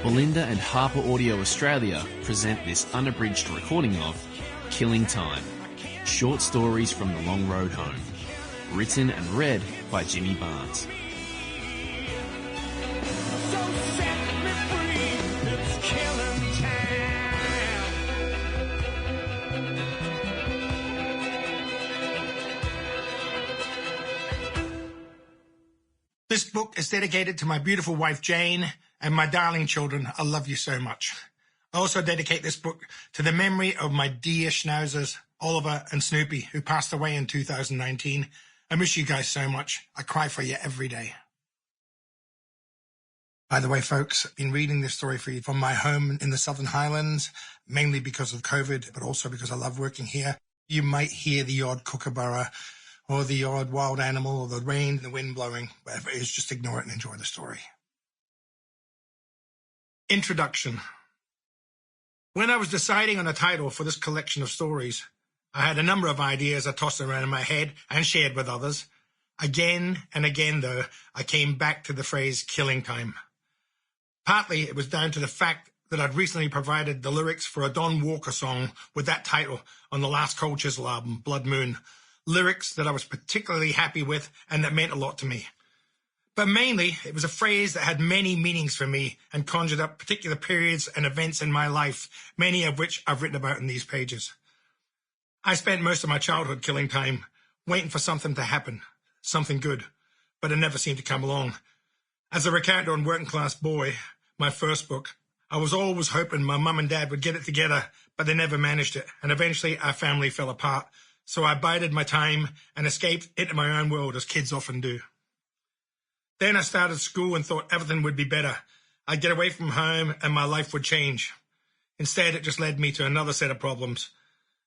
Belinda and Harper Audio Australia present this unabridged recording of Killing Time, short stories from the long road home, written and read by Jimmy Barnes. This book is dedicated to my beautiful wife, Jane, and my darling children. I love you so much. I also dedicate this book to the memory of my dear schnauzers, Oliver and Snoopy, who passed away in 2019. I miss you guys so much. I cry for you every day. By the way, folks, I've been reading this story for you from my home in the Southern Highlands, mainly because of COVID, but also because I love working here. You might hear the odd kookaburra, or the odd wild animal, or the rain, the wind blowing, whatever it is, just ignore it and enjoy the story. Introduction. When I was deciding on a title for this collection of stories, I had a number of ideas I tossed around in my head and shared with others. Again and again, though, I came back to the phrase killing time. Partly it was down to the fact that I'd recently provided the lyrics for a Don Walker song with that title on the last Cold Chisel album, Blood Moon. Lyrics that I was particularly happy with and that meant a lot to me. But mainly, it was a phrase that had many meanings for me and conjured up particular periods and events in my life, many of which I've written about in these pages. I spent most of my childhood killing time, waiting for something to happen, something good, but it never seemed to come along. As a recounter on Working Class Boy, my first book, I was always hoping my mum and dad would get it together, but they never managed it, and eventually our family fell apart. So I bided my time and escaped into my own world, as kids often do. Then I started school and thought everything would be better. I'd get away from home and my life would change. Instead, it just led me to another set of problems.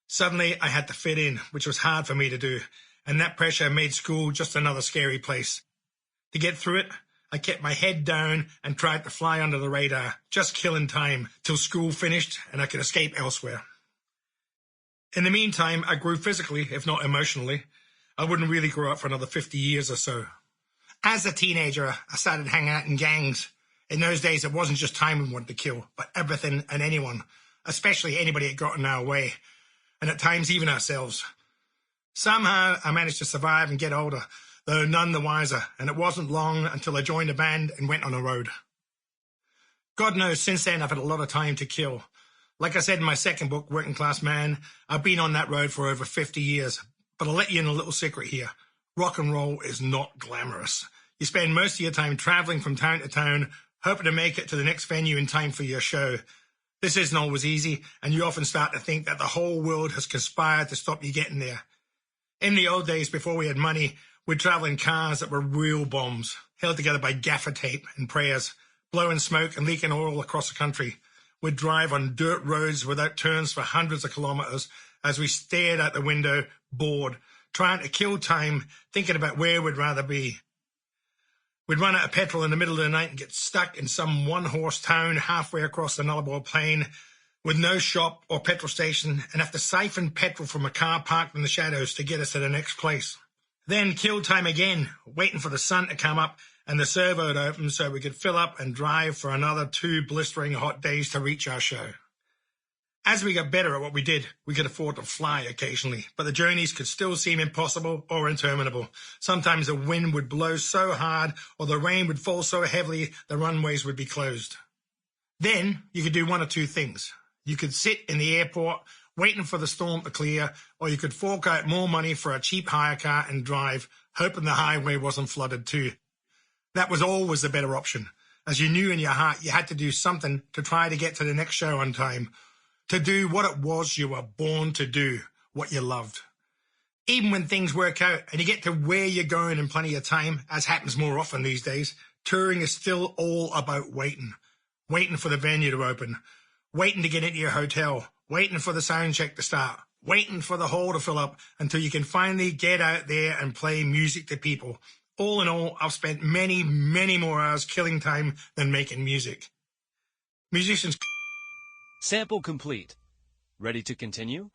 Suddenly, I had to fit in, which was hard for me to do, and that pressure made school just another scary place. To get through it, I kept my head down and tried to fly under the radar, just killing time, till school finished and I could escape elsewhere. In the meantime, I grew physically, if not emotionally. I wouldn't really grow up for another 50 years or so. As a teenager, I started hanging out in gangs. In those days, it wasn't just time we wanted to kill, but everything and anyone, especially anybody that got in our way, and at times even ourselves. Somehow, I managed to survive and get older, though none the wiser, and it wasn't long until I joined a band and went on the road. God knows, since then, I've had a lot of time to kill. Like I said in my second book, Working Class Man, I've been on that road for over 50 years. But I'll let you in a little secret here. Rock and roll is not glamorous. You spend most of your time traveling from town to town, hoping to make it to the next venue in time for your show. This isn't always easy, and you often start to think that the whole world has conspired to stop you getting there. In the old days, before we had money, we'd travel in cars that were real bombs, held together by gaffer tape and prayers, blowing smoke and leaking oil across the country. We'd drive on dirt roads without turns for hundreds of kilometres as we stared out the window, bored, trying to kill time, thinking about where we'd rather be. We'd run out of petrol in the middle of the night and get stuck in some one-horse town halfway across the Nullarbor Plain with no shop or petrol station and have to siphon petrol from a car parked in the shadows to get us to the next place. Then kill time again, waiting for the sun to come up and the servo to open so we could fill up and drive for another 2 blistering hot days to reach our show. As we got better at what we did, we could afford to fly occasionally, but the journeys could still seem impossible or interminable. Sometimes the wind would blow so hard or the rain would fall so heavily the runways would be closed. Then you could do one of two things. You could sit in the airport waiting for the storm to clear, or you could fork out more money for a cheap hire car and drive, hoping the highway wasn't flooded too. That was always the better option, as you knew in your heart you had to do something to try to get to the next show on time, to do what it was you were born to do, what you loved. Even when things work out and you get to where you're going in plenty of time, as happens more often these days, touring is still all about waiting. Waiting for the venue to open, waiting to get into your hotel, waiting for the sound check to start, waiting for the hall to fill up until you can finally get out there and play music to people. All in all, I've spent many, many more hours killing time than making music. Musicians. Sample complete. Ready to continue?